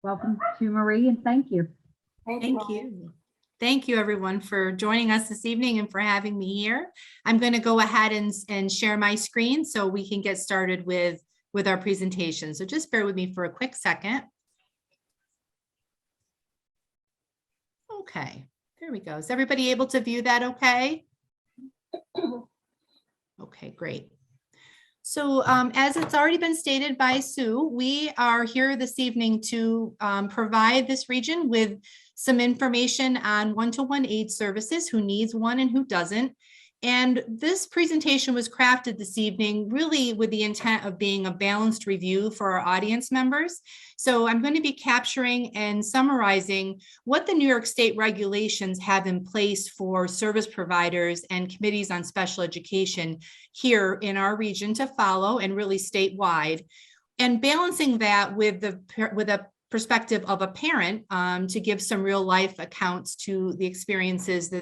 Welcome to Marie, and thank you. Thank you. Thank you, everyone, for joining us this evening and for having me here. I'm going to go ahead and share my screen so we can get started with our presentation. So just bear with me for a quick second. Okay, there we go. Is everybody able to view that okay? Okay, great. So as it's already been stated by Sue, we are here this evening to provide this region with some information on one-to-one aid services, who needs one and who doesn't. And this presentation was crafted this evening really with the intent of being a balanced review for our audience members. So I'm going to be capturing and summarizing what the New York State regulations have in place for service providers and committees on special education here in our region to follow, and really statewide, and balancing that with a perspective of a parent to give some real life accounts to the experiences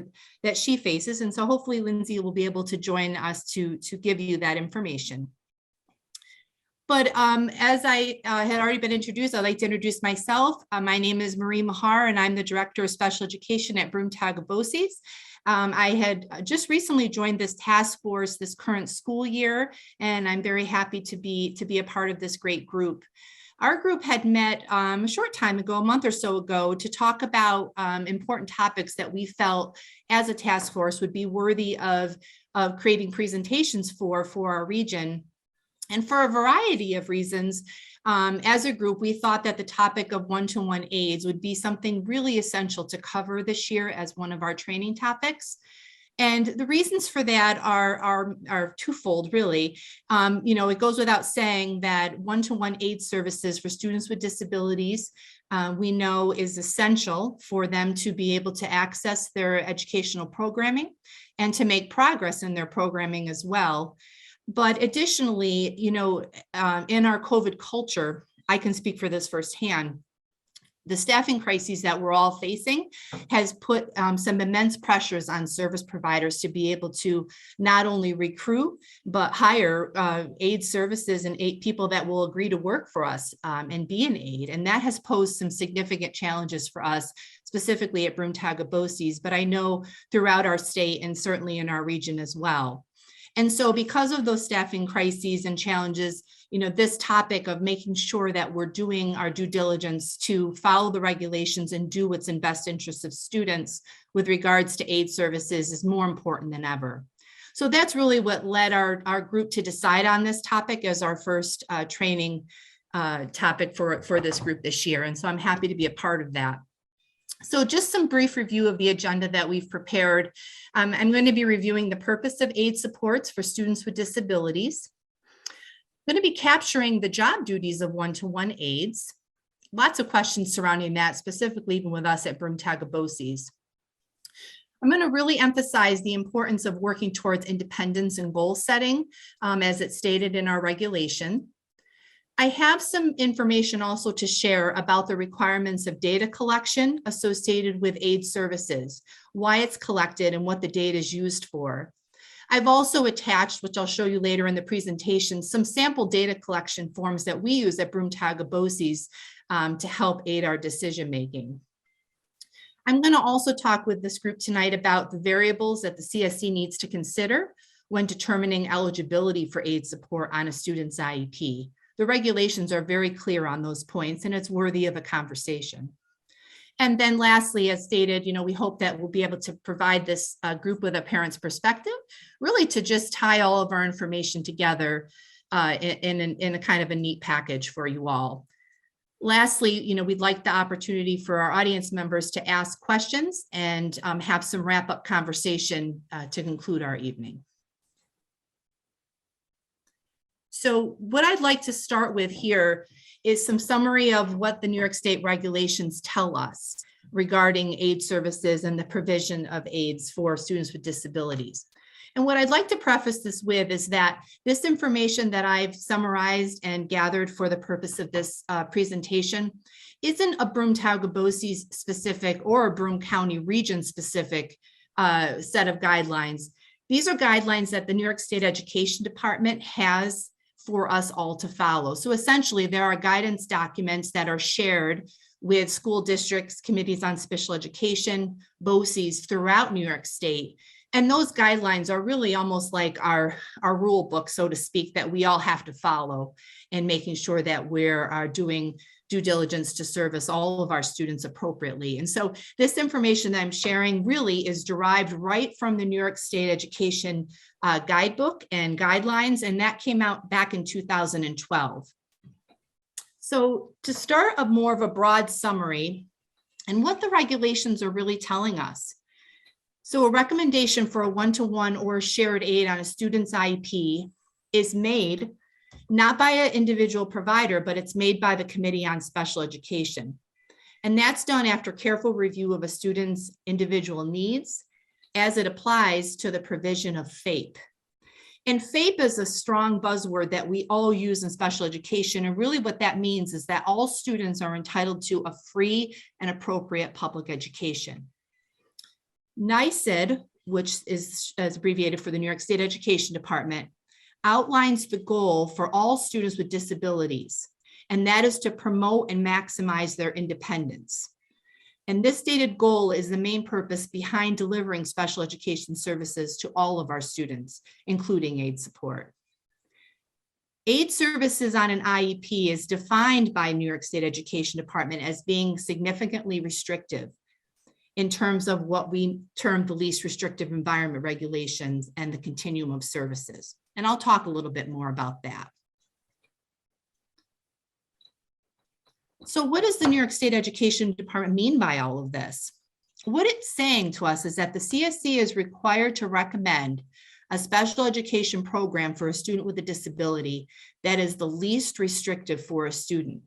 that she faces. And so hopefully Lindsey will be able to join us to give you that information. But as I had already been introduced, I'd like to introduce myself. My name is Marie Meagher, and I'm the Director of Special Education at Broome-Tioga BOCES. I had just recently joined this task force this current school year, and I'm very happy to be a part of this great group. Our group had met a short time ago, a month or so ago, to talk about important topics that we felt as a task force would be worthy of creating presentations for our region. And for a variety of reasons, as a group, we thought that the topic of one-to-one aids would be something really essential to cover this year as one of our training topics. And the reasons for that are twofold, really. It goes without saying that one-to-one aid services for students with disabilities, we know is essential for them to be able to access their educational programming and to make progress in their programming as well. But additionally, in our COVID culture, I can speak for this firsthand. The staffing crises that we're all facing has put some immense pressures on service providers to be able to not only recruit, but hire aid services and aid people that will agree to work for us and be an aid. And that has posed some significant challenges for us, specifically at Broome-Tioga BOCES, but I know throughout our state and certainly in our region as well. And so because of those staffing crises and challenges, this topic of making sure that we're doing our due diligence to follow the regulations and do what's in best interest of students with regards to aid services is more important than ever. So that's really what led our group to decide on this topic as our first training topic for this group this year. And so I'm happy to be a part of that. So just some brief review of the agenda that we've prepared. I'm going to be reviewing the purpose of aid supports for students with disabilities. I'm going to be capturing the job duties of one-to-one aids. Lots of questions surrounding that, specifically even with us at Broome-Tioga BOCES. I'm going to really emphasize the importance of working towards independence and goal setting, as it's stated in our regulation. I have some information also to share about the requirements of data collection associated with aid services, why it's collected and what the data is used for. I've also attached, which I'll show you later in the presentation, some sample data collection forms that we use at Broome-Tioga BOCES to help aid our decision making. I'm going to also talk with this group tonight about the variables that the CSE needs to consider when determining eligibility for aid support on a student's IEP. The regulations are very clear on those points, and it's worthy of a conversation. And then lastly, as stated, we hope that we'll be able to provide this group with a parent's perspective, really to just tie all of our information together in a kind of a neat package for you all. Lastly, we'd like the opportunity for our audience members to ask questions and have some wrap-up conversation to conclude our evening. So what I'd like to start with here is some summary of what the New York State regulations tell us regarding aid services and the provision of aids for students with disabilities. And what I'd like to preface this with is that this information that I've summarized and gathered for the purpose of this presentation isn't a Broome-Tioga BOCES specific or a Broome County region specific set of guidelines. These are guidelines that the New York State Education Department has for us all to follow. So essentially, there are guidance documents that are shared with school districts, committees on special education, BOCES throughout New York State. And those guidelines are really almost like our rule book, so to speak, that we all have to follow, and making sure that we're doing due diligence to service all of our students appropriately. And so this information that I'm sharing really is derived right from the New York State Education Guidebook and Guidelines, and that came out back in 2012. So to start a more of a broad summary and what the regulations are really telling us. So a recommendation for a one-to-one or shared aid on a student's IEP is made not by an individual provider, but it's made by the Committee on Special Education. And that's done after careful review of a student's individual needs as it applies to the provision of FAPE. And FAPE is a strong buzzword that we all use in special education. And really what that means is that all students are entitled to a free and appropriate public education. NYSED, which is abbreviated for the New York State Education Department, outlines the goal for all students with disabilities, and that is to promote and maximize their independence. And this stated goal is the main purpose behind delivering special education services to all of our students, including aide support. Aid services on an IEP is defined by New York State Education Department as being significantly restrictive in terms of what we term the least restrictive environment regulations and the continuum of services. And I'll talk a little bit more about that. So what does the New York State Education Department mean by all of this? What it's saying to us is that the CSE is required to recommend a special education program for a student with a disability that is the least restrictive for a student.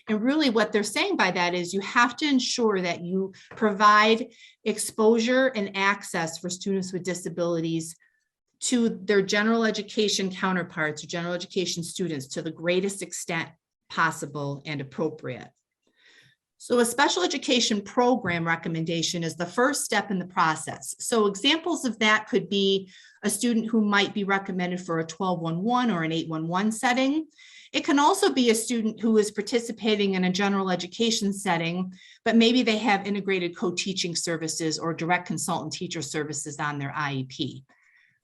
And really what they're saying by that is you have to ensure that you provide exposure and access for students with disabilities to their general education counterparts or general education students to the greatest extent possible and appropriate. So a special education program recommendation is the first step in the process. So examples of that could be a student who might be recommended for a 1211 or an 811 setting. It can also be a student who is participating in a general education setting, but maybe they have integrated co-teaching services or direct consultant teacher services on their IEP.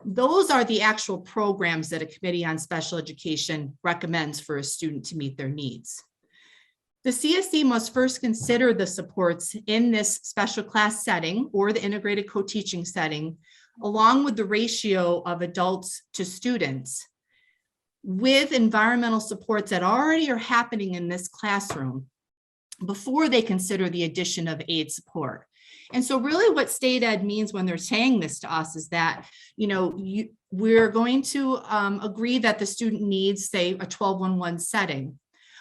Those are the actual programs that a Committee on Special Education recommends for a student to meet their needs. The CSE must first consider the supports in this special class setting or the integrated co-teaching setting, along with the ratio of adults to students, with environmental supports that already are happening in this classroom before they consider the addition of aide support. And so really what state ed means when they're saying this to us is that, we're going to agree that the student needs, say, a 1211 setting.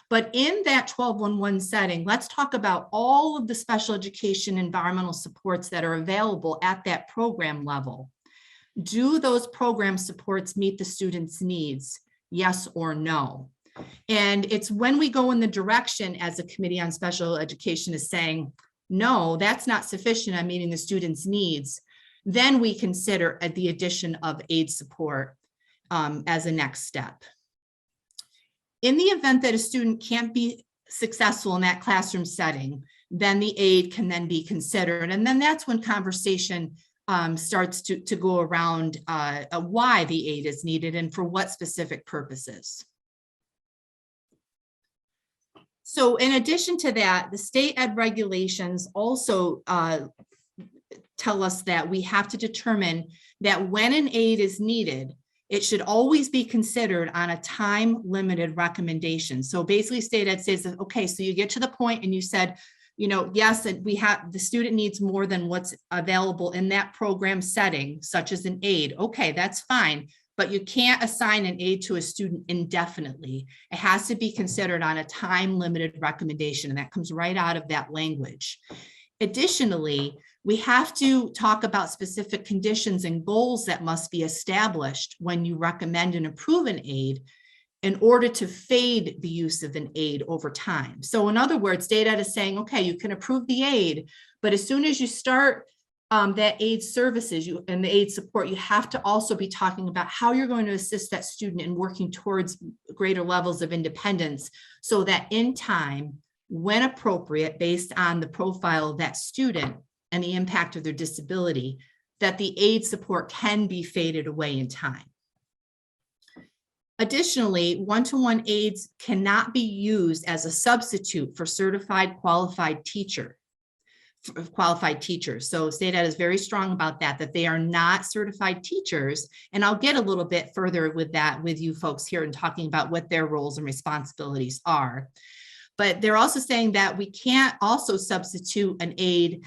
But in that 1211 setting, let's talk about all of the special education environmental supports that are available at that program level. Do those program supports meet the student's needs? Yes or no? And it's when we go in the direction as a Committee on Special Education is saying, no, that's not sufficient on meeting the student's needs, then we consider the addition of aide support as a next step. In the event that a student can't be successful in that classroom setting, then the aide can then be considered. And then that's when conversation starts to go around why the aide is needed and for what specific purposes. So in addition to that, the state ed regulations also tell us that we have to determine that when an aide is needed, it should always be considered on a time-limited recommendation. So basically state ed says, okay, so you get to the point and you said, yes, the student needs more than what's available in that program setting, such as an aide. Okay, that's fine, but you can't assign an aide to a student indefinitely. It has to be considered on a time-limited recommendation, and that comes right out of that language. Additionally, we have to talk about specific conditions and goals that must be established when you recommend and approve an aide in order to fade the use of an aide over time. So in other words, state ed is saying, okay, you can approve the aide, but as soon as you start that aide services and the aide support, you have to also be talking about how you're going to assist that student in working towards greater levels of independence so that in time, when appropriate, based on the profile of that student and the impact of their disability, that the aide support can be faded away in time. Additionally, one-to-one aides cannot be used as a substitute for certified qualified teachers. So state ed is very strong about that they are not certified teachers. And I'll get a little bit further with that with you folks here and talking about what their roles and responsibilities are. But they're also saying that we can't also substitute an aide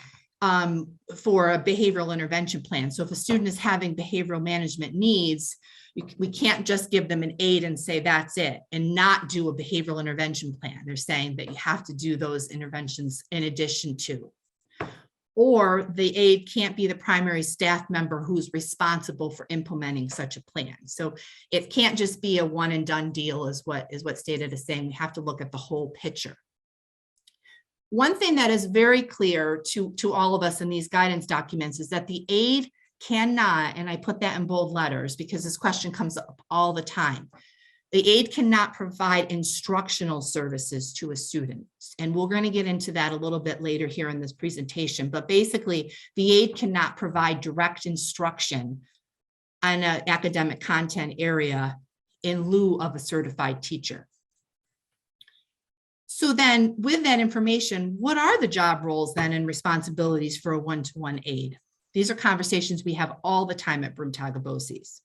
for a behavioral intervention plan. So if a student is having behavioral management needs, we can't just give them an aide and say that's it and not do a behavioral intervention plan. They're saying that you have to do those interventions in addition to. Or the aide can't be the primary staff member who's responsible for implementing such a plan. So it can't just be a one and done deal is what state ed is saying. We have to look at the whole picture. One thing that is very clear to all of us in these guidance documents is that the aide cannot, and I put that in bold letters because this question comes up all the time, the aide cannot provide instructional services to a student. And we're going to get into that a little bit later here in this presentation. But basically, the aide cannot provide direct instruction on an academic content area in lieu of a certified teacher. So then with that information, what are the job roles then and responsibilities for a one-to-one aide? These are conversations we have all the time at Broome-Tioga BOCES.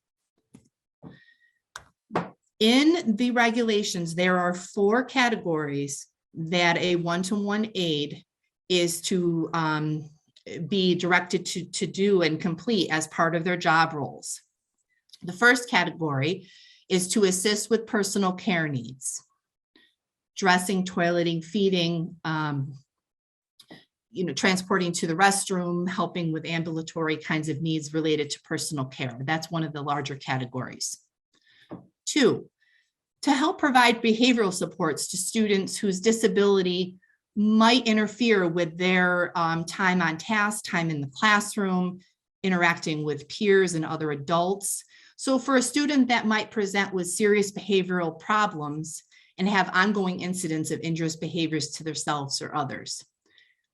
In the regulations, there are 4 categories that a one-to-one aide is to be directed to do and complete as part of their job roles. The first category is to assist with personal care needs, dressing, toileting, feeding, transporting to the restroom, helping with ambulatory kinds of needs related to personal care. That's one of the larger categories. 2, to help provide behavioral supports to students whose disability might interfere with their time on task, time in the classroom, interacting with peers and other adults. So for a student that might present with serious behavioral problems and have ongoing incidents of injurious behaviors to themselves or others.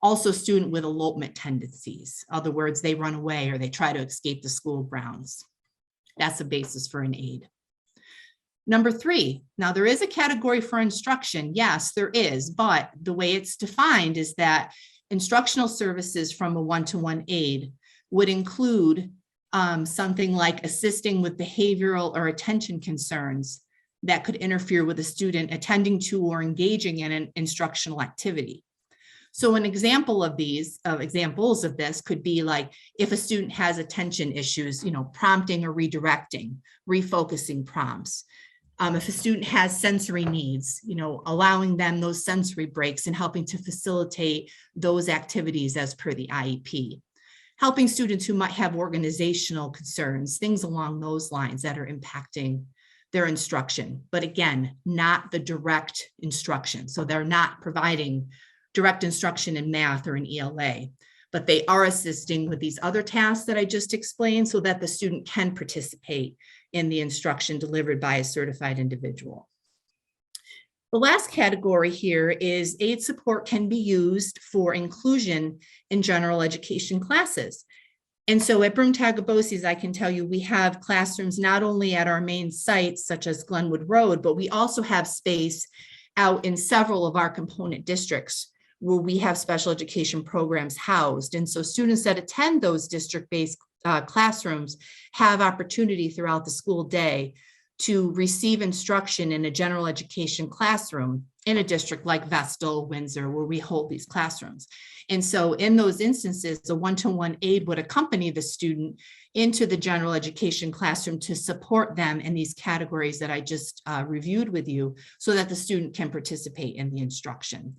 Also student with elopement tendencies. In other words, they run away or they try to escape the school grounds. That's a basis for an aide. Number 3, now there is a category for instruction. Yes, there is, but the way it's defined is that instructional services from a one-to-one aide would include something like assisting with behavioral or attention concerns that could interfere with a student attending to or engaging in an instructional activity. So an example of examples of this could be like if a student has attention issues, prompting or redirecting, refocusing prompts. If a student has sensory needs, allowing them those sensory breaks and helping to facilitate those activities as per the IEP. Helping students who might have organizational concerns, things along those lines that are impacting their instruction. But again, not the direct instruction. So they're not providing direct instruction in math or in ELA, but they are assisting with these other tasks that I just explained so that the student can participate in the instruction delivered by a certified individual. The last category here is aide support can be used for inclusion in general education classes. And so at Broome-Tioga BOCES, I can tell you we have classrooms not only at our main sites such as Glenwood Road, but we also have space out in several of our component districts where we have special education programs housed. And so students that attend those district-based classrooms have opportunity throughout the school day to receive instruction in a general education classroom in a district like Vestal, Windsor, where we hold these classrooms. And so in those instances, a one-to-one aide would accompany the student into the general education classroom to support them in these categories that I just reviewed with you so that the student can participate in the instruction,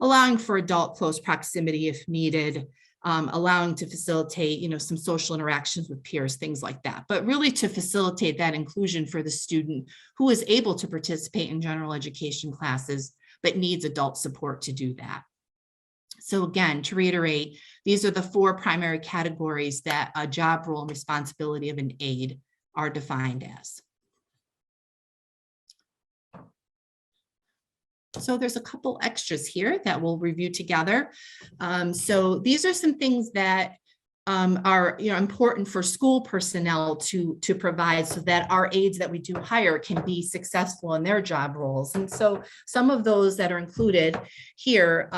allowing for adult close proximity if needed, allowing to facilitate, some social interactions with peers, things like that, but really to facilitate that inclusion for the student who is able to participate in general education classes, but needs adult support to do that. So again, to reiterate, these are the 4 primary categories that a job role and responsibility of an aide are defined as. So there's a couple extras here that we'll review together. So these are some things that are important for school personnel to provide so that our aides that we do hire can be successful in their job roles. And so some of those that are included here,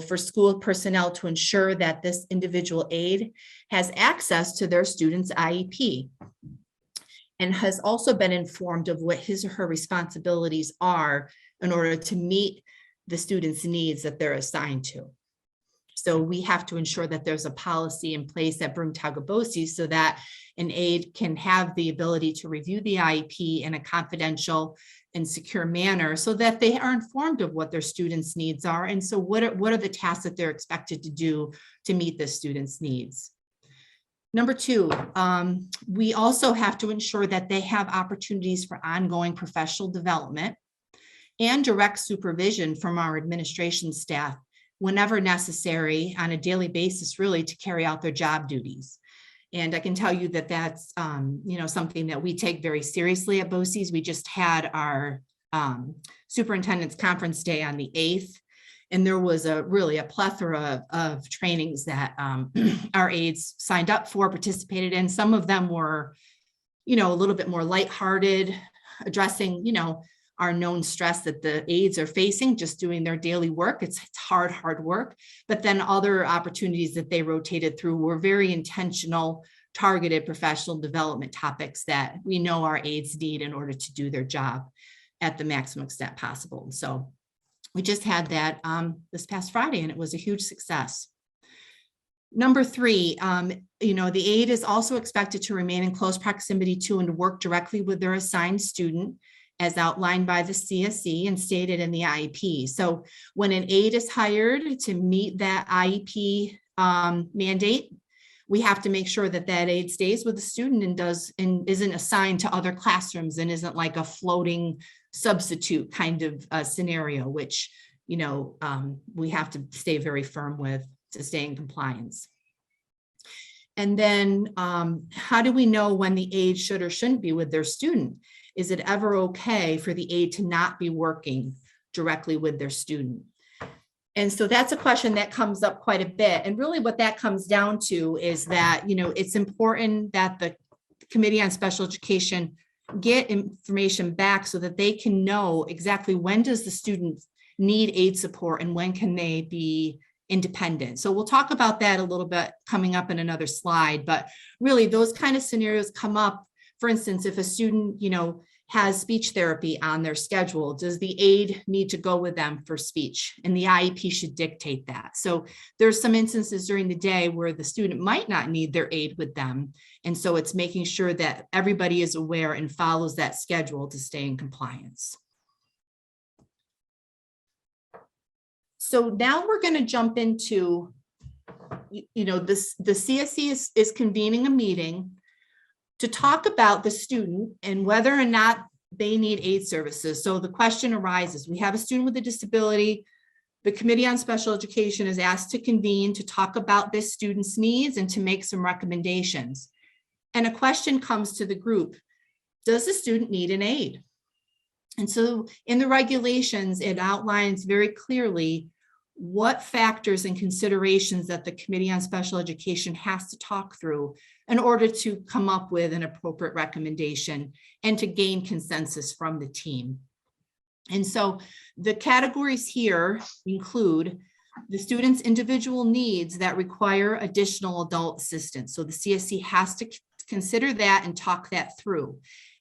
for school personnel to ensure that this individual aide has access to their student's IEP and has also been informed of what his or her responsibilities are in order to meet the student's needs that they're assigned to. So we have to ensure that there's a policy in place at Broome-Tioga BOCES so that an aide can have the ability to review the IEP in a confidential and secure manner so that they are informed of what their students' needs are. And so what are the tasks that they're expected to do to meet the students' needs. Number two, we also have to ensure that they have opportunities for ongoing professional development and direct supervision from our administration staff whenever necessary on a daily basis, really, to carry out their job duties. And I can tell you that that's, something that we take very seriously at BOCES. We just had our superintendent's conference day on the 8th, and there was really a plethora of trainings that our aides signed up for, participated in. Some of them were, a little bit more lighthearted, addressing, our known stress that the aides are facing, just doing their daily work. It's hard work. But then other opportunities that they rotated through were very intentional, targeted professional development topics that we know our aides need in order to do their job at the maximum extent possible. So we just had that this past Friday, and it was a huge success. Number three, the aide is also expected to remain in close proximity to and to work directly with their assigned student, as outlined by the CSE and stated in the IEP. So when an aide is hired to meet that IEP mandate, we have to make sure that that aide stays with the student and isn't assigned to other classrooms and isn't like a floating substitute kind of scenario, which, we have to stay very firm with to stay in compliance. And then how do we know when the aide should or shouldn't be with their student? Is it ever okay for the aide to not be working directly with their student? And so that's a question that comes up quite a bit. And really what that comes down to is that, it's important that the Committee on Special Education get information back so that they can know exactly when does the student need aide support and when can they be independent. So we'll talk about that a little bit coming up in another slide, but really those kind of scenarios come up. For instance, if a student, has speech therapy on their schedule, does the aide need to go with them for speech? And the IEP should dictate that. So there's some instances during the day where the student might not need their aide with them. And so it's making sure that everybody is aware and follows that schedule to stay in compliance. So now we're going to jump into, the CSE is convening a meeting to talk about the student and whether or not they need aid services. So the question arises, we have a student with a disability. The Committee on Special Education is asked to convene to talk about this student's needs and to make some recommendations. And a question comes to the group, does the student need an aid? And so in the regulations, it outlines very clearly what factors and considerations that the Committee on Special Education has to talk through in order to come up with an appropriate recommendation and to gain consensus from the team. And so the categories here include the student's individual needs that require additional adult assistance. So the CSE has to consider that and talk that through.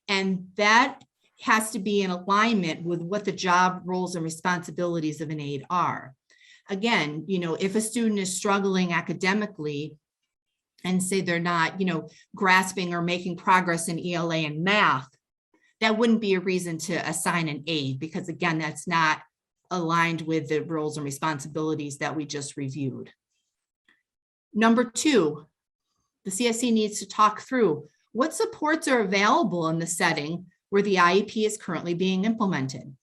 And that has to be in alignment with what the job roles and responsibilities of an aide are. Again, if a student is struggling academically and say they're not, grasping or making progress in ELA and math, that wouldn't be a reason to assign an aide because, again, that's not aligned with the roles and responsibilities that we just reviewed. Number two, the CSE needs to talk through what supports are available in the setting where the IEP is currently being implemented.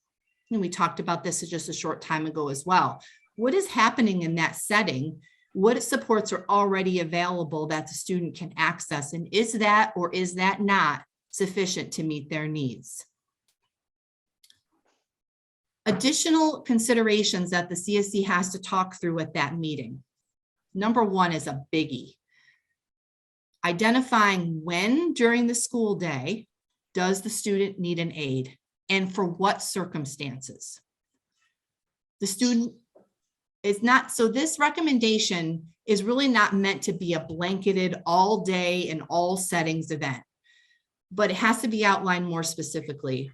And we talked about this just a short time ago as well. What is happening in that setting? What supports are already available that the student can access? And is that or is that not sufficient to meet their needs? Additional considerations that the CSE has to talk through at that meeting. Number one is a biggie. Identifying when during the school day does the student need an aide and for what circumstances. The student is not, so this recommendation is really not meant to be a blanketed all day in all settings event, but it has to be outlined more specifically.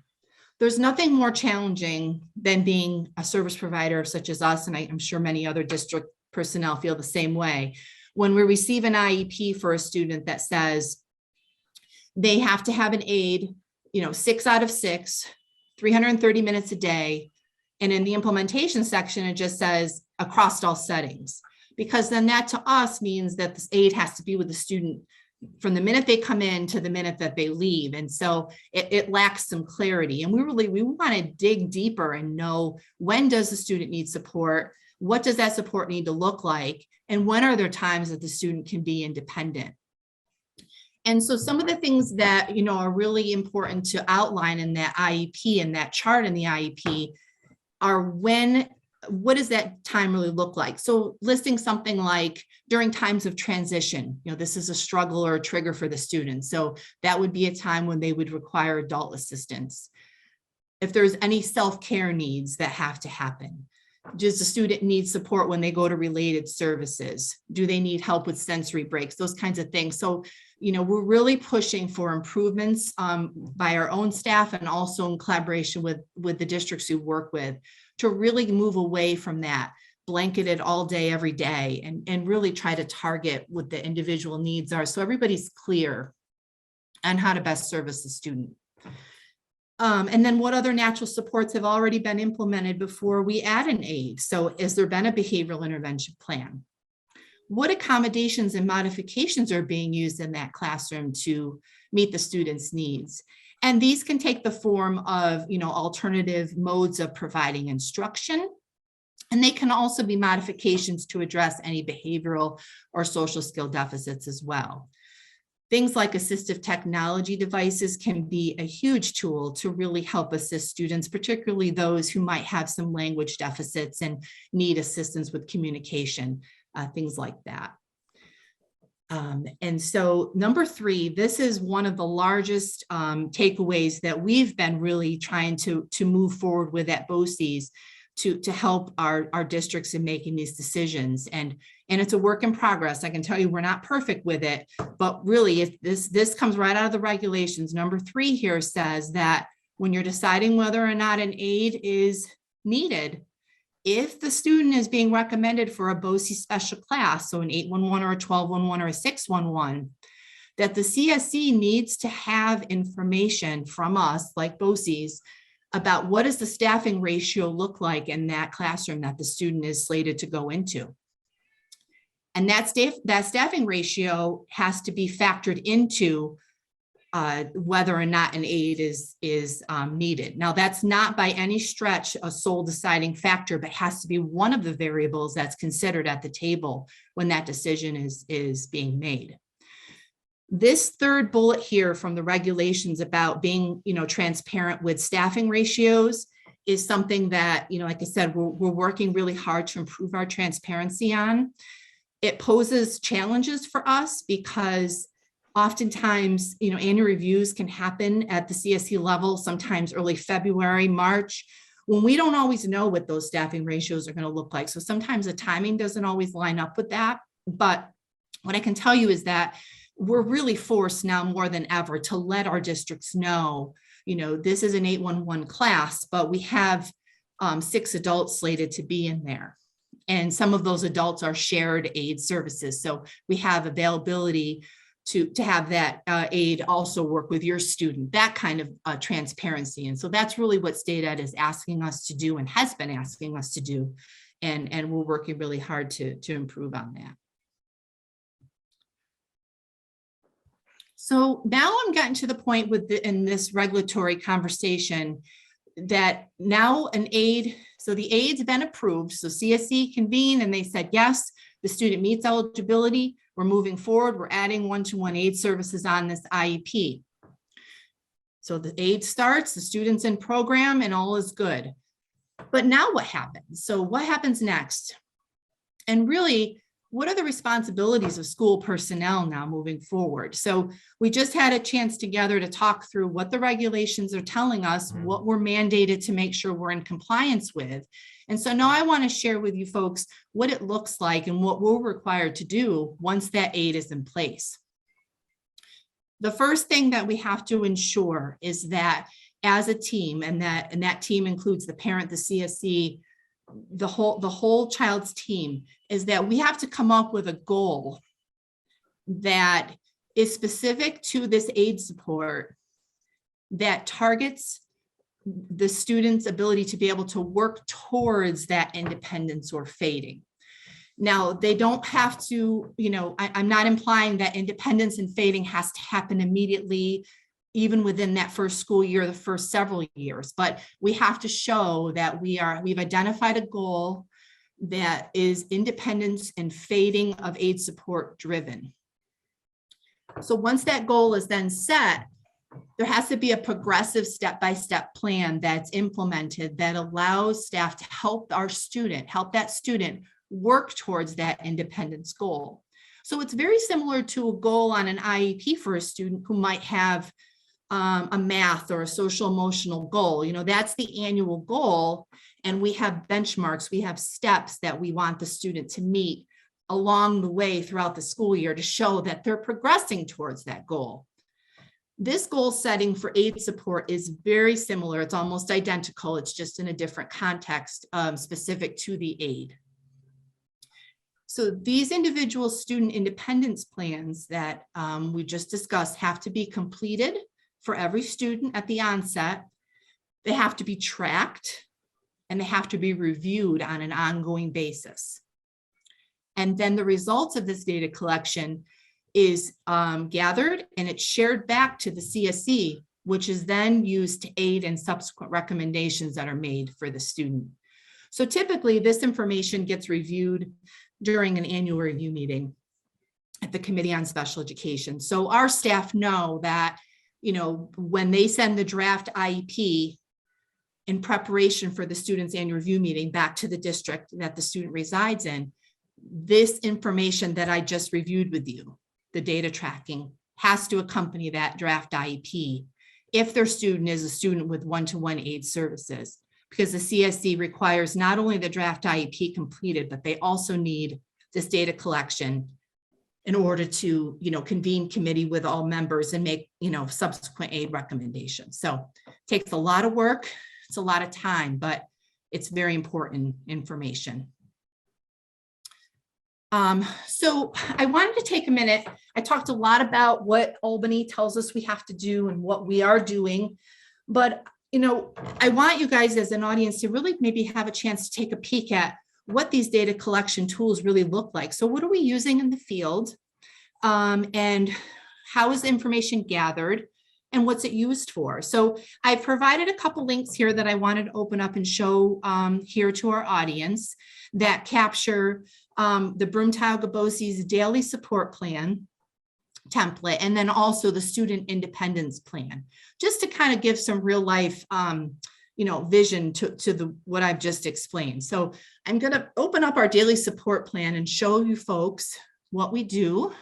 There's nothing more challenging than being a service provider such as us, and I'm sure many other district personnel feel the same way. When we receive an IEP for a student that says they have to have an aide, 6 out of 6, 330 minutes a day, and in the implementation section, it just says across all settings, because then that to us means that this aide has to be with the student from the minute they come in to the minute that they leave. And so it lacks some clarity. And we want to dig deeper and know, when does the student need support? What does that support need to look like? And when are there times that the student can be independent? And so some of the things that, are really important to outline in that IEP and that chart in the IEP are what does that time really look like? So listing something like during times of transition, this is a struggle or a trigger for the student. So that would be a time when they would require adult assistance. If there's any self-care needs that have to happen. Does the student need support when they go to related services? Do they need help with sensory breaks? Those kinds of things. So, we're really pushing for improvements by our own staff and also in collaboration with the districts we work with to really move away from that blanketed all day, every day, and really try to target what the individual needs are so everybody's clear on how to best service the student. And then what other natural supports have already been implemented before we add an aide? So has there been a behavioral intervention plan? What accommodations and modifications are being used in that classroom to meet the students' needs? And these can take the form of, alternative modes of providing instruction. And they can also be modifications to address any behavioral or social skill deficits as well. Things like assistive technology devices can be a huge tool to really help assist students, particularly those who might have some language deficits and need assistance with communication, things like that. And so number 3, this is one of the largest takeaways that we've been really trying to move forward with at BOCES to help our districts in making these decisions. And it's a work in progress. I can tell you we're not perfect with it, but really if this comes right out of the regulations. Number 3 here says that when you're deciding whether or not an aide is needed, if the student is being recommended for a BOCES special class, so an 811 or a 1211 or a 611, that the CSE needs to have information from us, like BOCES, about what does the staffing ratio look like in that classroom that the student is slated to go into. And that staffing ratio has to be factored into whether or not an aide is needed. Now, that's not by any stretch a sole deciding factor, but has to be one of the variables that's considered at the table when that decision is being made. This third bullet here from the regulations about being, transparent with staffing ratios is something that, like I said, we're working really hard to improve our transparency on. It poses challenges for us because oftentimes, annual reviews can happen at the CSE level, sometimes early February, March, when we don't always know what those staffing ratios are going to look like. So sometimes the timing doesn't always line up with that. But what I can tell you is that we're really forced now more than ever to let our districts know, this is an 811 class, but we have 6 adults slated to be in there. And some of those adults are shared aid services. So we have availability to have that aide also work with your student, that kind of transparency. And so that's really what State Ed is asking us to do and has been asking us to do. And we're working really hard to improve on that. So now I'm getting to the point in this regulatory conversation that now an aide, so the aide's been approved. So CSE convened and they said, yes, the student meets eligibility. We're moving forward. We're adding one-to-one aide services on this IEP. So the aide starts, the student's in program and all is good. But now what happens? So what happens next? And really, what are the responsibilities of school personnel now moving forward? So we just had a chance together to talk through what the regulations are telling us, what we're mandated to make sure we're in compliance with. And so now I want to share with you folks what it looks like and what we're required to do once that aid is in place. The first thing that we have to ensure is that as a team, and that team includes the parent, the CSE, the whole child's team, is that we have to come up with a goal that is specific to this aide support, that targets the student's ability to be able to work towards that independence or fading. Now, they don't have to, I'm not implying that independence and fading has to happen immediately, even within that first school year, the first several years, but we have to show that we've identified a goal that is independence and fading of aide support driven. So once that goal is then set, there has to be a progressive step-by-step plan that's implemented that allows staff to help that student work towards that independence goal. So it's very similar to a goal on an IEP for a student who might have a math or a social emotional goal. That's the annual goal. And we have benchmarks, we have steps that we want the student to meet along the way throughout the school year to show that they're progressing towards that goal. This goal setting for aide support is very similar. It's almost identical. It's just in a different context specific to the aide. So these individual student independence plans that we just discussed have to be completed for every student at the onset. They have to be tracked and they have to be reviewed on an ongoing basis. And then the results of this data collection is gathered and it's shared back to the CSE, which is then used to aid in subsequent recommendations that are made for the student. So typically this information gets reviewed during an annual review meeting at the Committee on Special Education. So our staff know that, when they send the draft IEP in preparation for the student's annual review meeting back to the district that the student resides in, this information that I just reviewed with you, the data tracking, has to accompany that draft IEP if their student is a student with one-to-one aid services, because the CSE requires not only the draft IEP completed, but they also need this data collection in order to, convene committee with all members and make, subsequent aid recommendations. So it takes a lot of work, it's a lot of time, but it's very important information. So I wanted to take a minute. I talked a lot about what Albany tells us we have to do and what we are doing, but I want you guys as an audience to really maybe have a chance to take a peek at what these data collection tools really look like. So what are we using in the field? And how is the information gathered? And what's it used for? So I provided a couple links here that I wanted to open up and show here to our audience that capture the Broome-Tioga BOCES daily support plan template, and then also the student independence plan, just to kind of give some real life vision to what I've just explained. So I'm going to open up our daily support plan and show you folks what we do.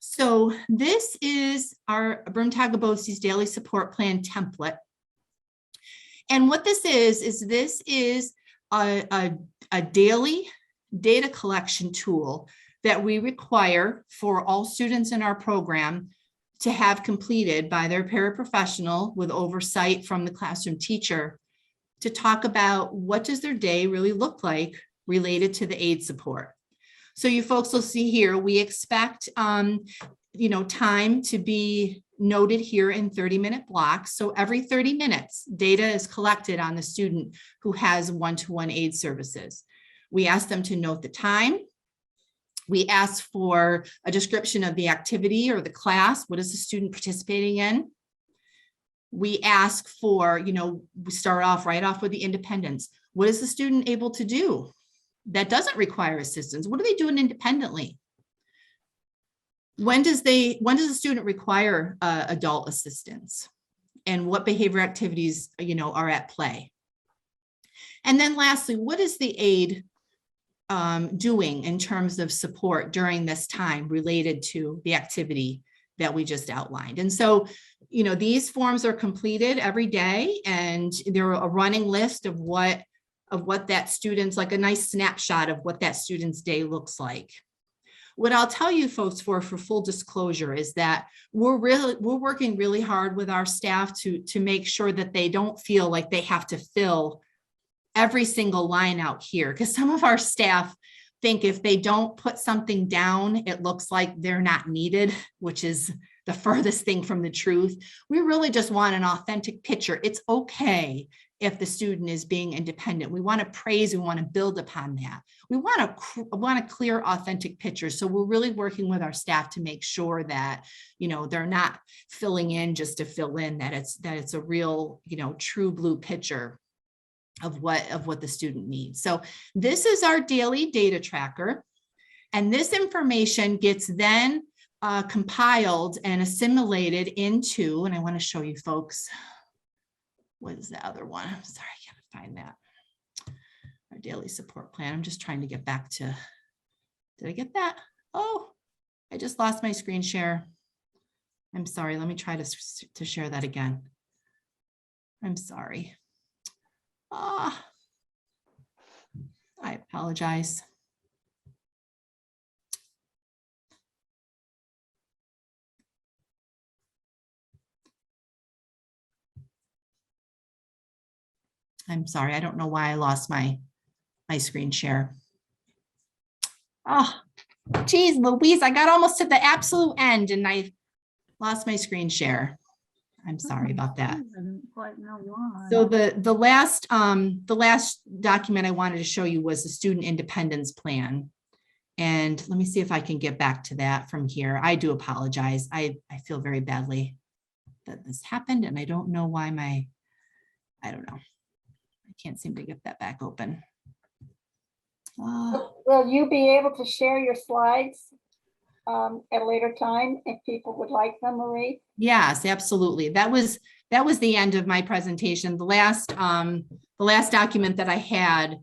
So this is our Broome-Tioga BOCES daily support plan template. And what this is a daily data collection tool that we require for all students in our program to have completed by their paraprofessional with oversight from the classroom teacher to talk about what does their day really look like related to the aide support. So you folks will see here, we expect time to be noted here in 30-minute blocks. So every 30 minutes, data is collected on the student who has one-to-one aid services. We ask them to note the time. We ask for a description of the activity or the class. What is the student participating in? We ask for, we start off right off with the independence. What is the student able to do that doesn't require assistance? What are they doing independently? When does the student require adult assistance? And what behavior activities, are at play? And then lastly, what is the aide doing in terms of support during this time related to the activity that we just outlined? And so, these forms are completed every day, and they're a running list of what that student's, like a nice snapshot of what that student's day looks like. What I'll tell you folks, for full disclosure, is that we're working really hard with our staff to make sure that they don't feel like they have to fill every single line out here, because some of our staff think if they don't put something down, it looks like they're not needed, which is the furthest thing from the truth. We really just want an authentic picture. It's okay if the student is being independent. We want to praise, we want to build upon that. We want a clear, authentic picture. So we're really working with our staff to make sure that, they're not filling in just to fill in, that it's a real, true blue picture of what the student needs. So this is our daily data tracker. And this information gets then compiled and assimilated into, and I want to show you folks, what is the other one? I'm sorry, I can't find that. Our daily support plan. I'm just trying to get back to, did I get that? Oh, I just lost my screen share. I'm sorry, let me try to share that again. I'm sorry. I apologize. I'm sorry, I don't know why I lost my screen share. Oh, geez, Louise, I got almost to the absolute end and I lost my screen share. I'm sorry about that. I don't quite know why. So the last document I wanted to show you was the student independence plan. And let me see if I can get back to that from here. I do apologize. I feel very badly that this happened, and I don't know why I don't know. I can't seem to get that back open. Will you be able to share your slides at a later time if people would like them, Marie? Yes, absolutely. That was the end of my presentation. The last document that I had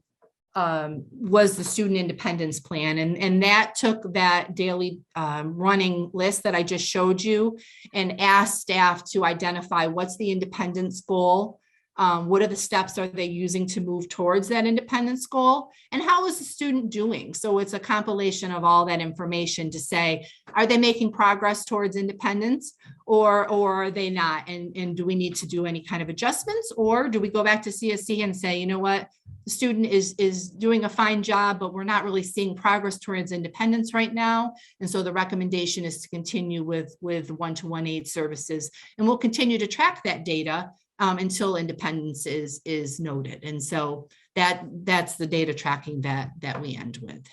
was the student independence plan, and that took that daily running list that I just showed you and asked staff to identify what's the independence goal. What are the steps are they using to move towards that independence goal, and how is the student doing? So it's a compilation of all that information to say, are they making progress towards independence, or are they not? And do we need to do any kind of adjustments, or do we go back to CSC and say, you know what, the student is doing a fine job, but we're not really seeing progress towards independence right now. And so the recommendation is to continue with one-to-one aid services, and we'll continue to track that data until independence is noted. And so that's the data tracking that we end with.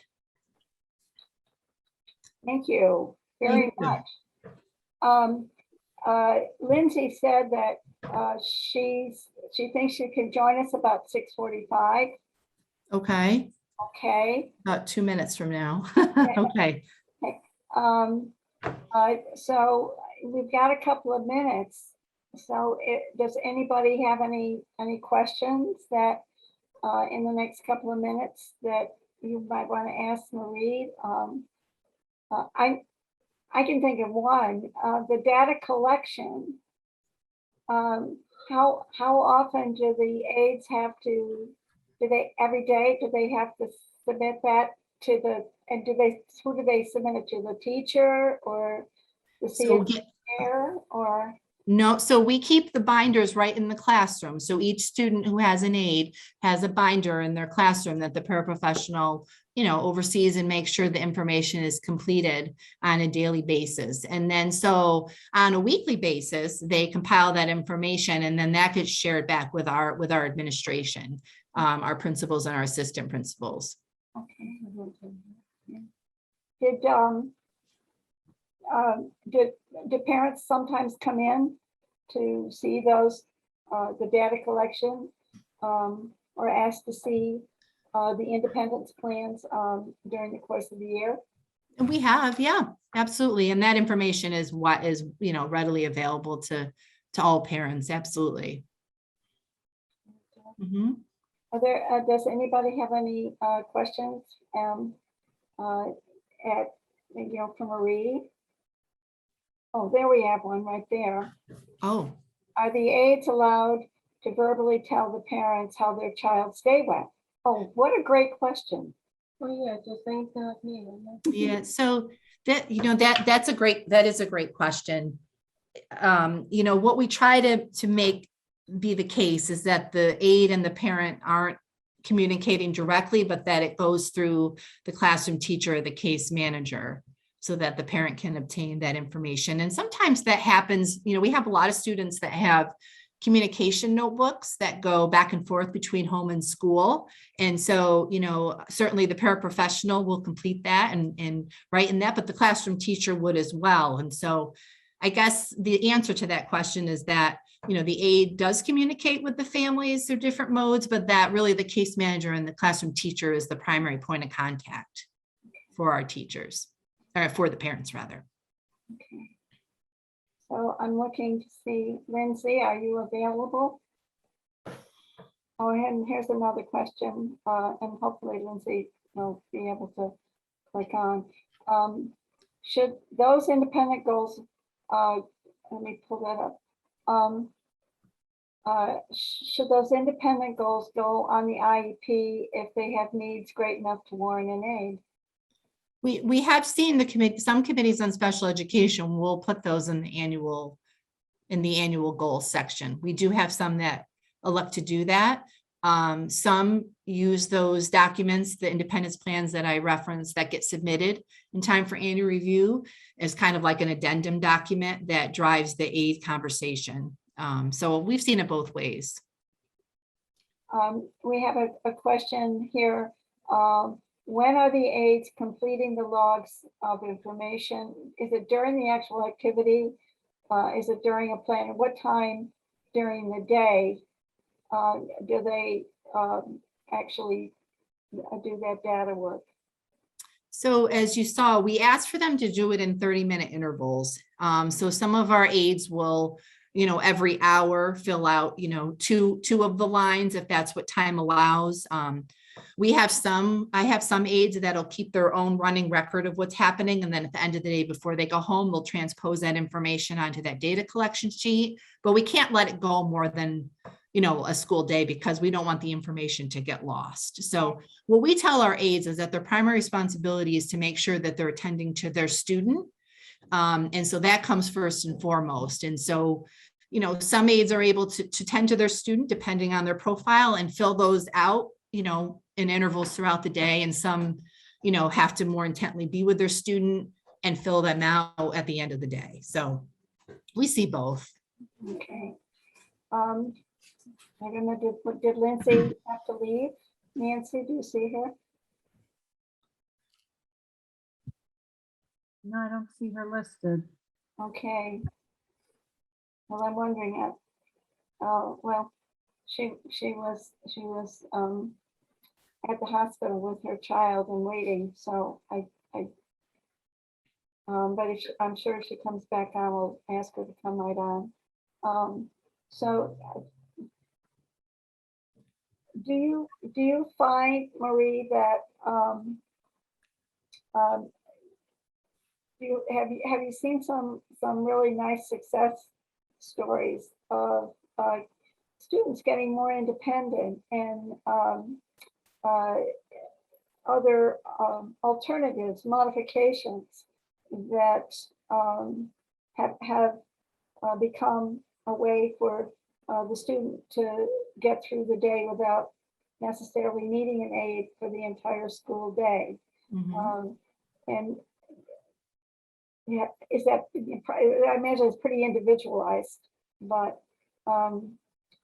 Thank you very much. Lindsey said that she thinks she can join us about 6:45. Okay. Okay. About 2 minutes from now. Okay. So we've got a couple of minutes. So does anybody have any questions that in the next couple of minutes that you might want to ask Marie? I can think of one. The data collection. How often do the aides have to? Every day? Do they have to submit that to the? And who do they submit it to? The teacher or the CSC or? No, so we keep the binders right in the classroom. So each student who has an aide has a binder in their classroom that the paraprofessional, oversees and makes sure the information is completed on a daily basis. And then so on a weekly basis, they compile that information, and then that gets shared back with our administration, our principals and our assistant principals. Okay. Do parents sometimes come in to see those, the data collection, or ask to see the independence plans during the course of the year? And we have, yeah, absolutely. And that information is what is, readily available to all parents. Absolutely. Mm-hmm. Are there, does anybody have any questions at, for Marie? Oh, there we have one right there. Oh, Are the aides allowed to verbally tell the parents how their child's day went? Oh, what a great question. Oh, yeah, just ain't not me. yeah. So that, that is a great question. What we try to make be the case is that the aide and the parent aren't communicating directly, but that it goes through the classroom teacher or the case manager so that the parent can obtain that information. And sometimes that happens, we have a lot of students that have communication notebooks that go back and forth between home and school. And so, certainly the paraprofessional will complete that and write in that, but the classroom teacher would as well. And so I guess the answer to that question is that, the aide does communicate with the families through different modes, but that really the case manager and the classroom teacher is the primary point of contact for our teachers, or for the parents rather. Okay. So I'm looking to see, Lindsay, are you available? Oh, and here's another question, and hopefully Lindsay will be able to click on. Should those independent goals, let me pull that up. Should those independent goals go on the IEP if they have needs great enough to warrant an aid? We have seen some committees on special education will put those in the annual goals section. We do have some that elect to do that. Some use those documents, the independence plans that I referenced that get submitted in time for annual review as kind of like an addendum document that drives the aid conversation. So we've seen it both ways. We have a question here. When are the aides completing the logs of information? Is it during the actual activity? Is it during a plan? What time during the day do they actually do that data work? So as you saw, we asked for them to do it in 30-minute intervals. So some of our aides will, every hour fill out, two of the lines if that's what time allows. I have some aides that'll keep their own running record of what's happening. And then at the end of the day, before they go home, they'll transpose that information onto that data collection sheet, but we can't let it go more than, a school day because we don't want the information to get lost. So what we tell our aides is that their primary responsibility is to make sure that they're attending to their student. And so that comes first and foremost. And so, some aides are able to tend to their student depending on their profile and fill those out, in intervals throughout the day. And some, have to more intently be with their student and fill them out at the end of the day. So we see both. Okay. I don't know, did Lindsay have to leave? Nancy, do you see her? No, I don't see her listed. Okay. Well, I'm wondering, well, she was at the hospital with her child and waiting, so but I'm sure if she comes back on, we'll ask her to come right on. So do you find, Marie, that have you seen some really nice success stories of students getting more independent and other alternatives, modifications that have become a way for the student to get through the day without necessarily needing an aid for the entire school day? Mhm. And yeah, is that, I imagine it's pretty individualized, but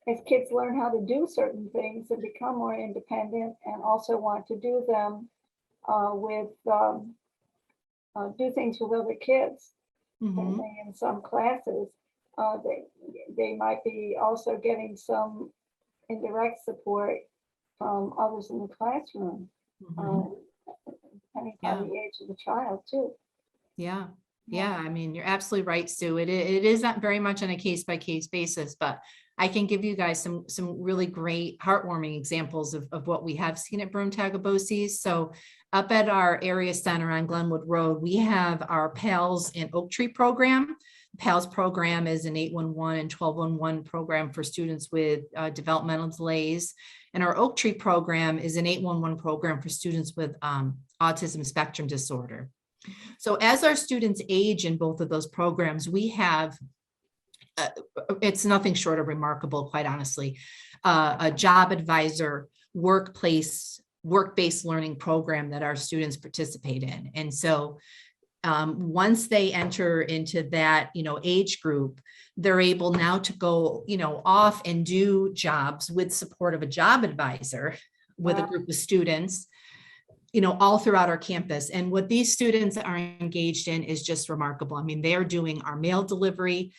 as kids learn how to do certain things and become more independent and also want to do them do things with other kids, Mhm. in some classes, they might be also getting some indirect support from others in the classroom, Mhm. depending Yeah. on the age of the child too. Yeah. I mean, you're absolutely right, Sue. It is not very much on a case by case basis, but I can give you guys some really great heartwarming examples of what we have seen at Broome-Tioga BOCES. So up at our area center on Glenwood Road, we have our PALS and Oak Tree program. PALS program is an 811 and 1211 program for students with developmental delays. And our Oak Tree program is an 811 program for students with autism spectrum disorder. So as our students age in both of those programs, we have, it's nothing short of remarkable, quite honestly, a job advisor work-based learning program that our students participate in. And so once they enter into that, age group, they're able now to go, off and do jobs with support of a job advisor with a group of students, all throughout our campus. And what these students are engaged in is just remarkable. I mean, they're doing our mail delivery,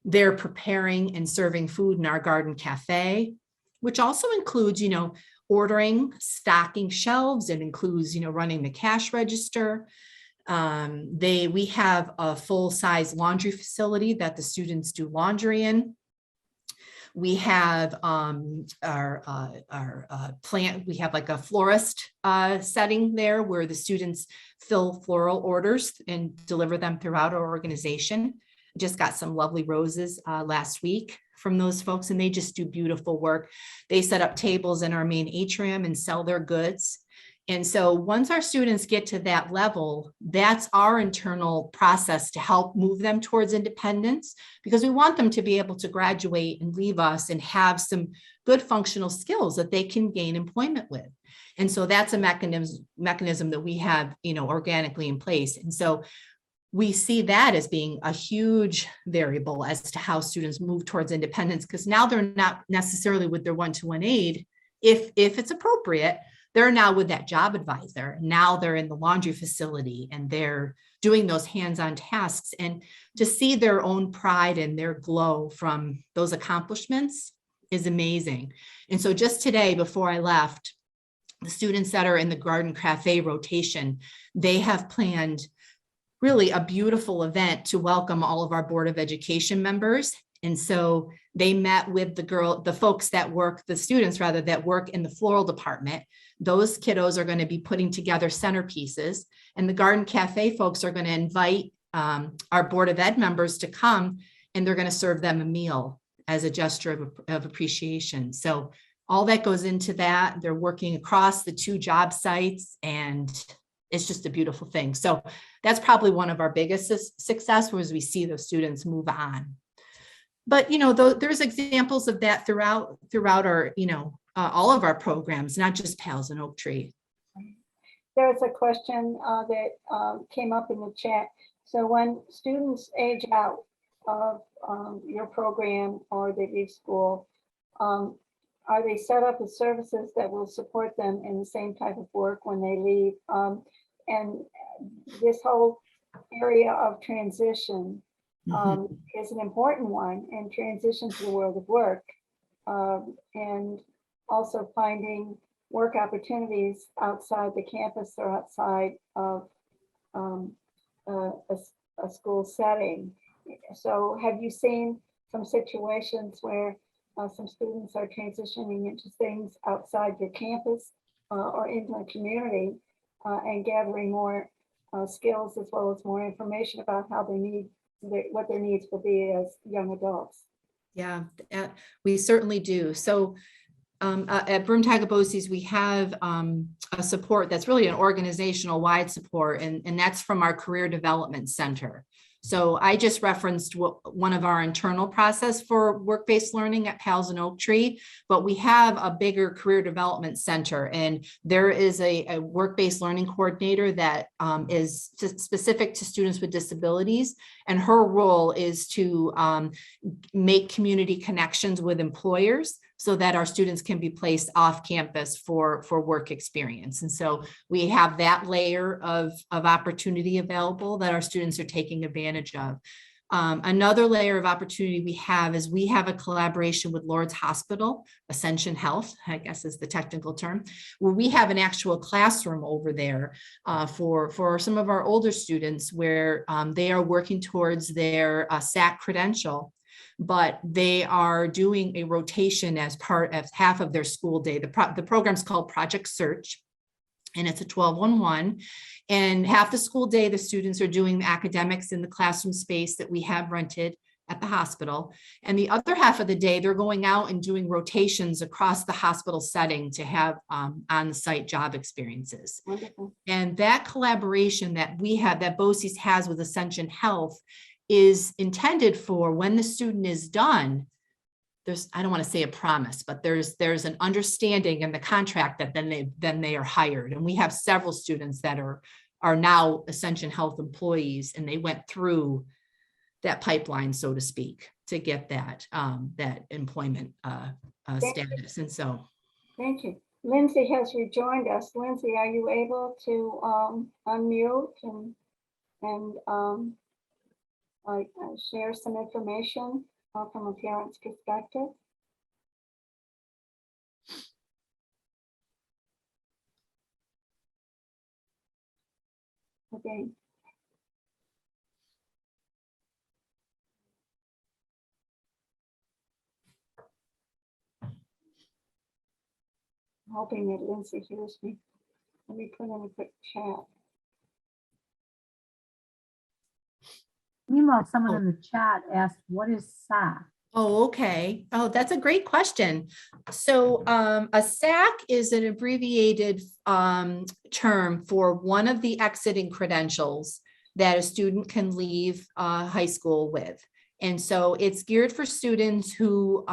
they're preparing and serving food in our garden cafe, which also includes, ordering, stocking shelves. It includes, running the cash register. We have a full-size laundry facility that the students do laundry in. We have our plant, we have like a florist setting there where the students fill floral orders and deliver them throughout our organization. Just got some lovely roses last week from those folks, and they just do beautiful work. They set up tables in our main atrium and sell their goods. And so once our students get to that level, that's our internal process to help move them towards independence, because we want them to be able to graduate and leave us and have some good functional skills that they can gain employment with. And so that's a mechanism that we have, organically in place. And so we see that as being a huge variable as to how students move towards independence, because now they're not necessarily with their one-to-one aide, if it's appropriate. They're now with that job advisor. Now they're in the laundry facility and they're doing those hands-on tasks, and to see their own pride and their glow from those accomplishments is amazing. And so just today, before I left, the students that are in the garden cafe rotation, they have planned really a beautiful event to welcome all of our Board of Education members. And so they met with the students that work in the floral department. Those kiddos are going to be putting together centerpieces, and the garden cafe folks are going to invite our Board of Ed members to come, and they're going to serve them a meal as a gesture of appreciation. So all that goes into that. They're working across the 2 job sites, and it's just a beautiful thing. So that's probably one of our biggest success, was we see those students move on. But, there's examples of that throughout our, all of our programs, not just PALS and Oak Tree. There's a question that came up in the chat. So when students age out of your program or they leave school, are they set up with services that will support them in the same type of work when they leave? And this whole area of transition is an important one, and transition to the world of work, and also finding work opportunities outside the campus or outside of a school setting. So have you seen some situations where some students are transitioning into things outside your campus or into a community and gathering more skills as well as more information about how they need what their needs will be as young adults? Yeah, we certainly do. So at Broome-Tioga BOCES, we have a support that's really an organizational wide support, and that's from our Career Development Center. So I just referenced one of our internal process for work-based learning at PALS and Oak Tree, but we have a bigger Career Development Center, and there is a work-based learning coordinator that is specific to students with disabilities, and her role is to make community connections with employers so that our students can be placed off campus for work experience. And so we have that layer of opportunity available that our students are taking advantage of. Another layer of opportunity we have is we have a collaboration with Lourdes Hospital, Ascension Health, I guess is the technical term, where we have an actual classroom over there for some of our older students where they are working towards their SAC credential. but they are doing a rotation as part of half of their school day. The program's called Project Search, and it's a 12-on-1. And half the school day, the students are doing academics in the classroom space that we have rented at the hospital. And the other half of the day, they're going out and doing rotations across the hospital setting to have on-site job experiences. Wonderful. And that collaboration that we have, that BOCES has with Ascension Health, is intended for when the student is done. There's, I don't want to say a promise, but there's an understanding in the contract that then they are hired. And we have several students that are now Ascension Health employees, and they went through that pipeline, so to speak, to get that employment status. And so, Thank you. Lindsey has rejoined us. Lindsey, are you able to unmute and share some information from a parent's perspective? Okay. Hoping that Lindsey hears me. Let me put in a quick chat. Meanwhile, someone in the chat asked, what is SAC? oh, okay. Oh, that's a great question. So a SAC is an abbreviated term for one of the exiting credentials that a student can leave high school with. And so it's geared for students who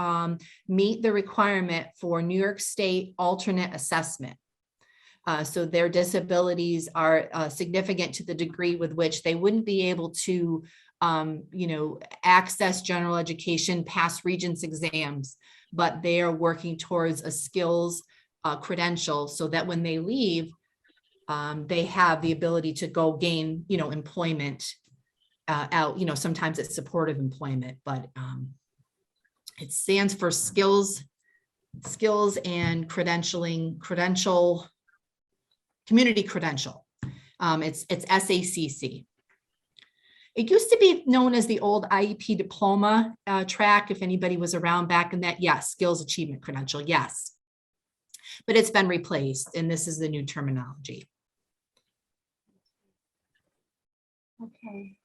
meet the requirement for New York State alternate assessment. So their disabilities are significant to the degree with which they wouldn't be able to, access general education, pass Regents exams, but they are working towards a skills credential so that when they leave, they have the ability to go gain, employment out, sometimes it's supportive employment, but it stands for skills and credential, community credential. It's SACC. It used to be known as the old IEP diploma track. If anybody was around back in that, yes, skills achievement credential, yes. But it's been replaced, and this is the new terminology. Okay.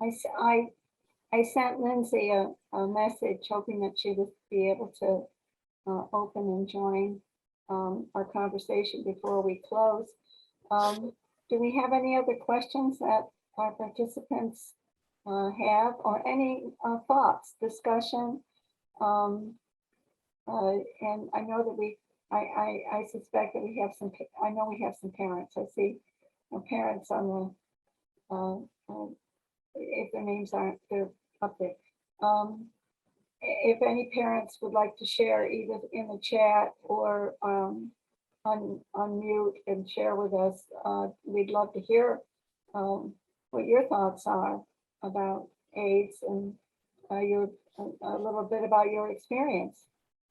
I sent Lindsey a message hoping that she would be able to open and join our conversation before we close. Do we have any other questions that our participants have, or any thoughts, discussion? And I know that I suspect that we have some, I know we have some parents. I see parents on the, if their names aren't, they're up there. If any parents would like to share either in the chat or unmute and share with us, we'd love to hear what your thoughts are about AIDS and a little bit about your experience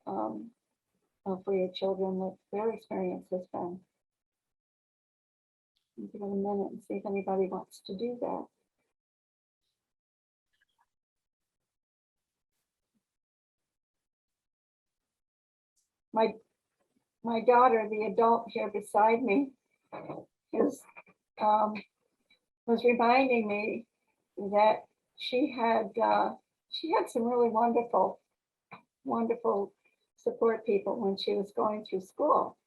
for your children, what their experience has been. Give it a minute and see if anybody wants to do that. My daughter, the adult here beside me, was reminding me that she had some really wonderful support people when she was going through school,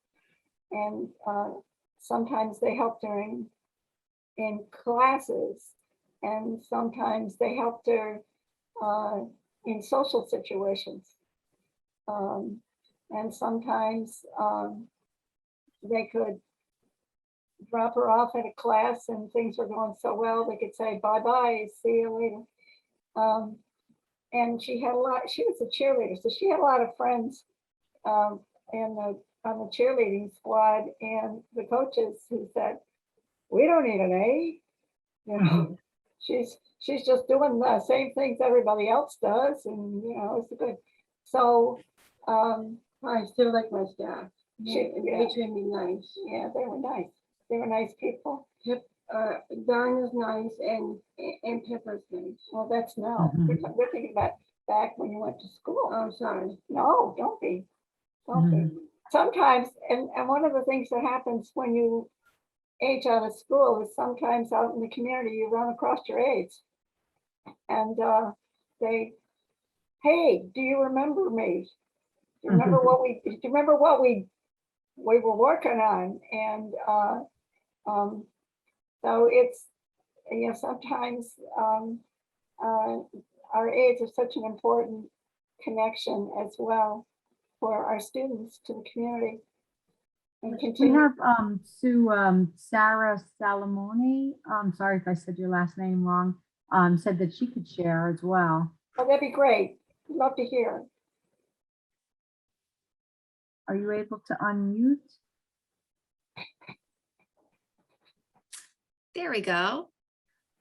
and sometimes they helped her in classes, and sometimes they helped her in social situations. And sometimes they could drop her off at a class and things were going so well, they could say, bye-bye, see you later. And she was a cheerleader, so she had a lot of friends on the cheerleading squad, and the coaches who said, we don't need an A, she's just doing the same things everybody else does, and it's good. So I still like my staff. They treat me nice. Yeah, they were nice. They were nice people. Don is nice, and Pepper's nice. Well, that's no. We're thinking about back when you went to school. Oh, sorry. No, don't be. Don't be. Sometimes, and one of the things that happens when you age out of school is sometimes out in the community, you run across your aides. And they, hey, do you remember me? Do you remember what we were working on? And so it's, you know, sometimes our aides are such an important connection as well for our students to the community. And We continue. have Sue, Sarah Salamone, sorry if I said your last name wrong, said that she could share as well. Oh, that'd be great. Love to hear. Are you able to unmute? There we go.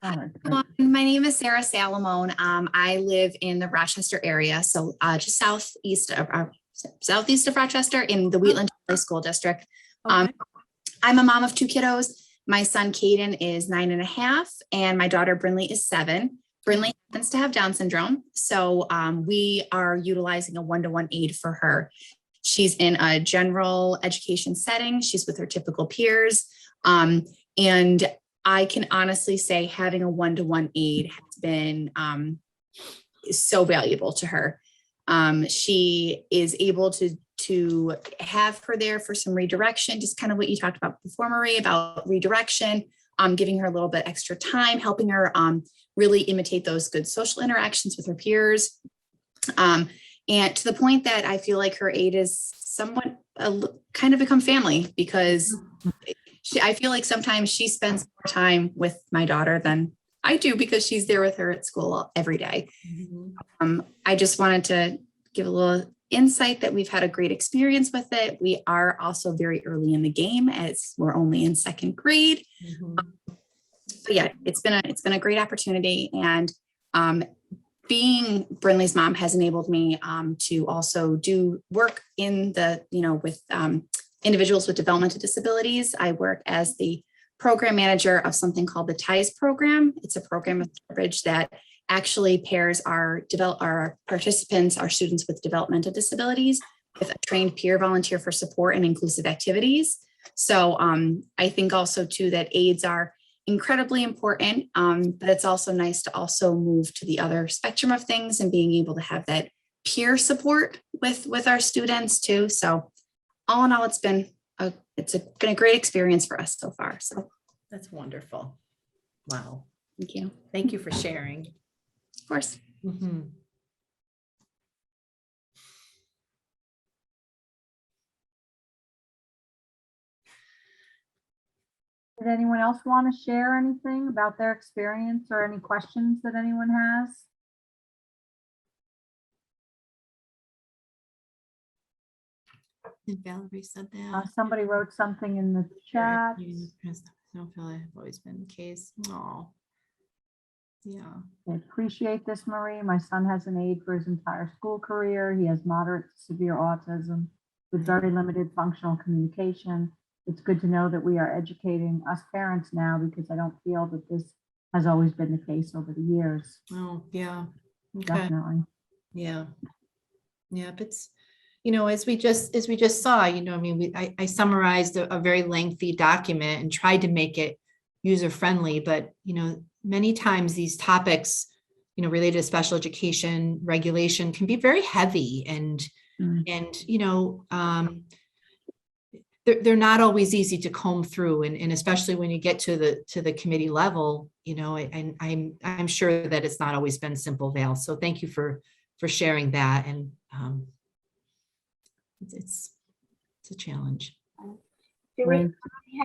All right, Hi, great. my name is Sarah Salamone. I live in the Rochester area, so just southeast of Rochester in the Wheatland Valley School District. Okay. I'm a mom of 2 kiddos. My son Caden is 9.5, and my daughter Brinley is 7. Brinley happens to have Down syndrome, so we are utilizing a one-to-one aide for her. She's in a general education setting. She's with her typical peers, and I can honestly say having a one-to-one aide has been so valuable to her. She is able to have her there for some redirection, just kind of what you talked about before, Marie, about redirection, giving her a little bit extra time, helping her really imitate those good social interactions with her peers. And to the point that I feel like her aide is somewhat kind of become family, because I feel like sometimes she spends more time with my daughter than I do, because she's there with her at school every day. I just wanted to give a little insight that we've had a great experience with it. We are also very early in the game, as we're only in 2nd grade. But yeah, it's been a great opportunity, and being Brinley's mom has enabled me to also do work in the, with individuals with developmental disabilities. I work as the program manager of something called the TIES program. It's a program of Bridge that actually pairs our participants, our students with developmental disabilities, with a trained peer volunteer for support and inclusive activities. So I think also too that aides are incredibly important, but it's also nice to also move to the other spectrum of things and being able to have that peer support with our students too. So all in all, it's been a great experience for us so far. So That's wonderful. Wow. thank you. Thank you for sharing. Of course. Mhm. Did anyone else want to share anything about their experience or any questions that anyone has? And Valerie said that. Somebody wrote something in the chat. I don't feel like I've always been the case. Oh, yeah. I appreciate this, Marie. My son has an aide for his entire school career. He has moderate to severe autism with very limited functional communication. It's good to know that we are educating us parents now, because I don't feel that this has always been the case over the years. Oh, yeah. Okay. Definitely. Yeah. Yeah, but it's, as we just saw, I mean, I summarized a very lengthy document and tried to make it user-friendly, but, many times these topics, related to special education regulation can be very heavy and they're not always easy to comb through. And especially when you get to the committee level, and I'm sure that it's not always been simple, Val. So thank you for sharing that. And it's a challenge. Do we Great.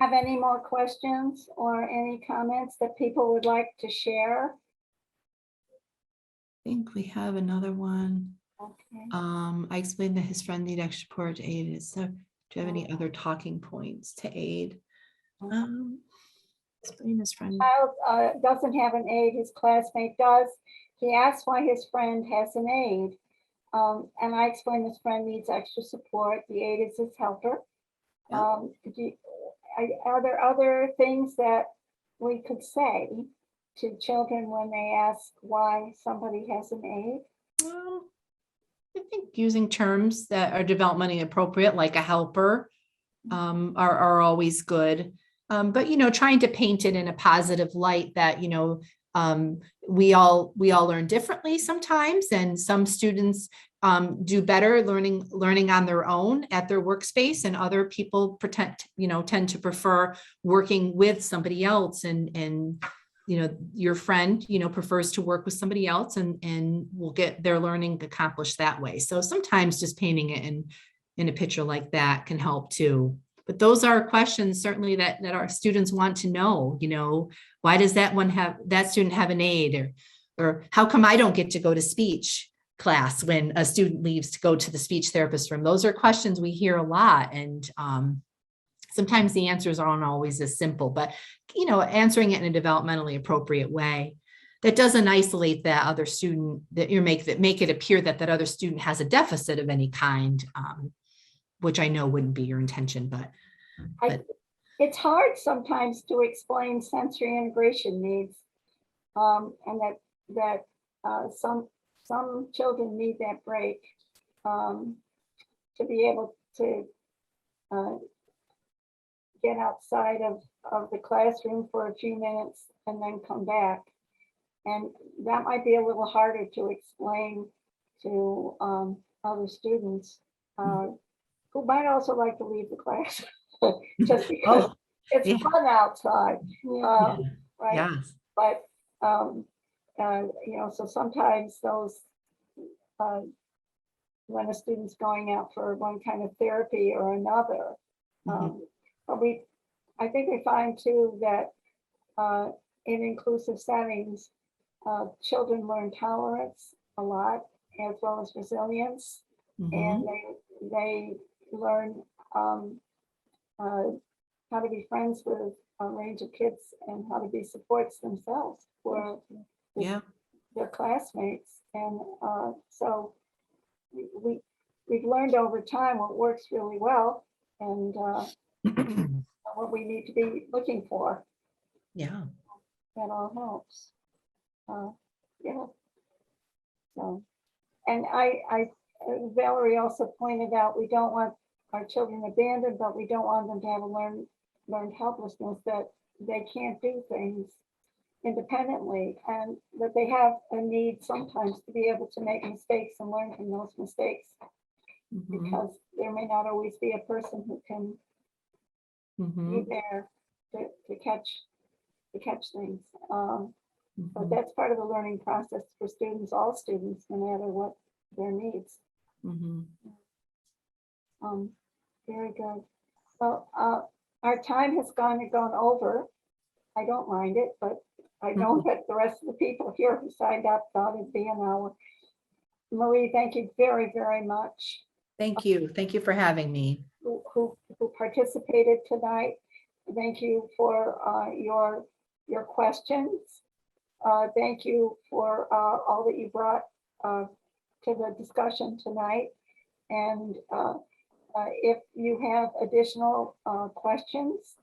have any more questions or any comments that people would like to share? I think we have another one. Okay. I explained that his friend needed extra support to aid. So do you have any other talking points to aid? Explain his friend. Child doesn't have an aide, his classmate does. He asks why his friend has an aide. And I explained his friend needs extra support. The aide is his helper. Yeah. Are there other things that we could say to children when they ask why somebody has an aide? think using terms that are developmentally appropriate, like a helper, are always good. But, trying to paint it in a positive light that, we all learn differently sometimes, and some students do better learning on their own at their workspace, and other people tend to prefer working with somebody else, and your friend, prefers to work with somebody else, and will get their learning accomplished that way. So sometimes just painting it in a picture like that can help too. But those are questions certainly that our students want to know, why does that student have an aide, or how come I don't get to go to speech class when a student leaves to go to the speech therapist room? Those are questions we hear a lot. And sometimes the answers aren't always as simple, but, answering it in a developmentally appropriate way that doesn't isolate that other student, that make it appear that other student has a deficit of any kind, which I know wouldn't be your intention, but it's hard sometimes to explain sensory integration needs, and that some children need that break to be able to get outside of the classroom for a few minutes and then come back. And that might be a little harder to explain to other students who might also like to leave the class just because it's fun outside, right? yeah. But so sometimes those when a student's going out for one kind of therapy or another, but I think we find too that in inclusive settings, children learn tolerance a lot, as well as resilience, and they learn how to be friends with a range of kids and how to be supports themselves for their classmates. And so we've learned over time what works really well, and what we need to be looking for. Yeah. That all helps. So, and Valerie also pointed out, we don't want our children abandoned, but we don't want them to have a learned helplessness, that they can't do things independently, and that they have a need sometimes to be able to make mistakes and learn from those mistakes, because there may not always be a person who can be there to catch things. But that's part of the learning process for students, all students, no matter what their needs. Very good. Well, our time has gone over. I don't mind it, but I know that the rest of the people here who signed up thought it'd be an hour. Marie, thank you very, very much. Thank you. Thank you for having me. Who participated tonight. Thank you for your questions. Thank you for all that you brought to the discussion tonight. And if you have additional questions,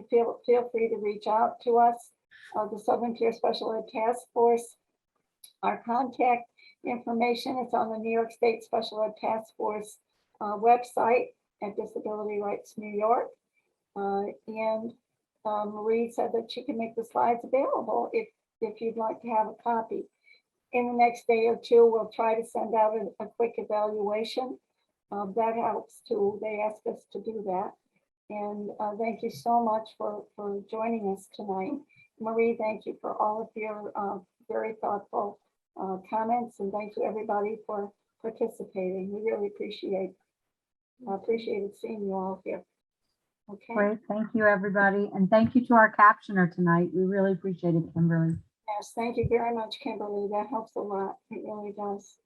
feel free to reach out to us. The Southern Tier Special Ed Task Force, our contact information is on the New York State Special Ed Task Force website at Disability Rights New York. And Marie said that she can make the slides available if you'd like to have a copy. In the next day or two, we'll try to send out a quick evaluation. That helps too. They asked us to do that. And thank you so much for joining us tonight. Marie, thank you for all of your very thoughtful comments, and thank you everybody for participating. We really appreciated seeing you all here. Okay. Great, thank you, everybody. And thank you to our captioner tonight. We really appreciate it, Kimberly. Yes, thank you very much, Kimberly. That helps a lot. It really does.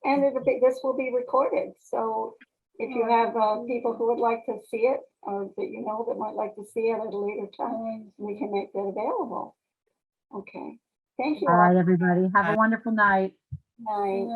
And this will be recorded. So if you have people who would like to see it, or that that might like to see it at a later time, we can make that available. Okay. Thank you. All right, everybody. Have a wonderful night. Night.